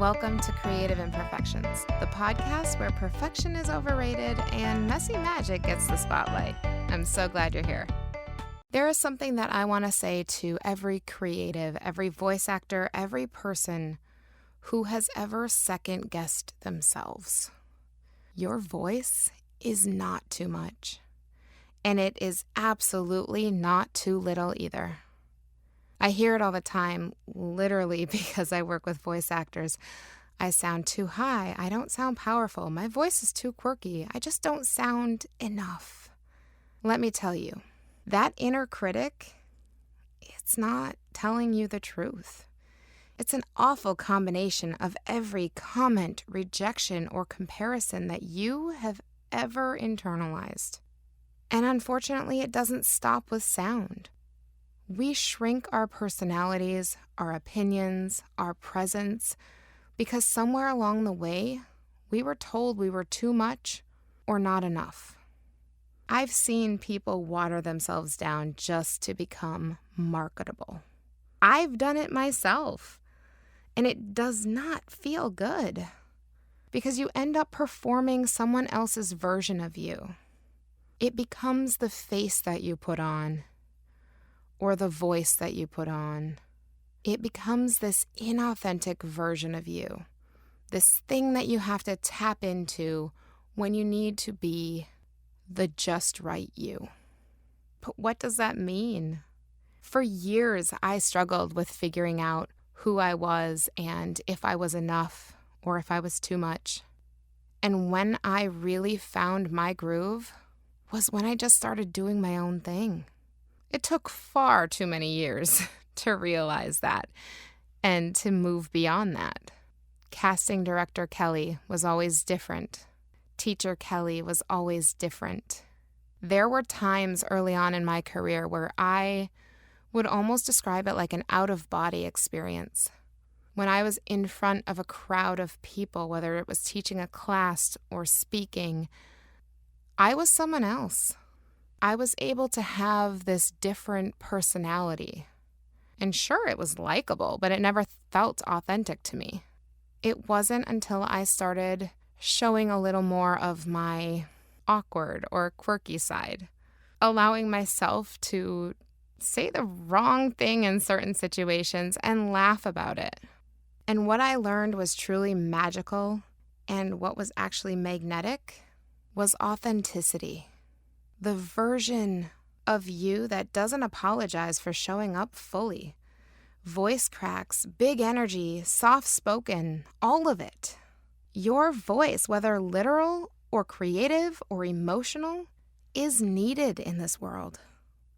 Welcome to Creative Imperfections, the podcast where perfection is overrated and messy magic gets the spotlight. I'm so glad you're here. There is something that I want to say to every creative, every voice actor, every person who has ever second-guessed themselves. Your voice is not too much, and it is absolutely not too little either. I hear it all the time, literally because I work with voice actors. I sound too high. I don't sound powerful. My voice is too quirky. I just don't sound enough. Let me tell you, that inner critic, it's not telling you the truth. It's an awful combination of every comment, rejection, or comparison that you have ever internalized. And unfortunately, it doesn't stop with sound. We shrink our personalities, our opinions, our presence, because somewhere along the way, we were told we were too much or not enough. I've seen people water themselves down just to become marketable. I've done it myself, and it does not feel good because you end up performing someone else's version of you. It becomes the face that you put on, or the voice that you put on. It becomes this inauthentic version of you, this thing that you have to tap into when you need to be the just right you. But what does that mean? For years, I struggled with figuring out who I was and if I was enough or if I was too much. And when I really found my groove was when I just started doing my own thing. It took far too many years to realize that and to move beyond that. Casting director Kelly was always different. Teacher Kelly was always different. There were times early on in my career where I would almost describe it like an out-of-body experience. When I was in front of a crowd of people, whether it was teaching a class or speaking, I was someone else. I was able to have this different personality. And sure, it was likable, but it never felt authentic to me. It wasn't until I started showing a little more of my awkward or quirky side, allowing myself to say the wrong thing in certain situations and laugh about it. And what I learned was truly magical, and what was actually magnetic was authenticity. The version of you that doesn't apologize for showing up fully. Voice cracks, big energy, soft-spoken, all of it. Your voice, whether literal or creative or emotional, is needed in this world.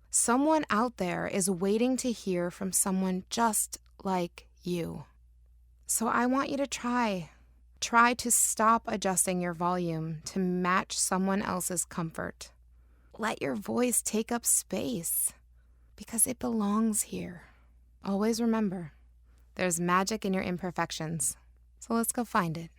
Someone out there is waiting to hear from someone just like you. So I want you to try to stop adjusting your volume to match someone else's comfort. Let your voice take up space because it belongs here. Always remember, there's magic in your imperfections. So let's go find it.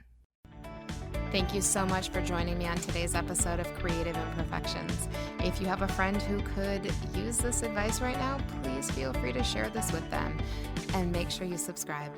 Thank you so much for joining me on today's episode of Creative Imperfections. If you have a friend who could use this advice right now, please feel free to share this with them and make sure you subscribe.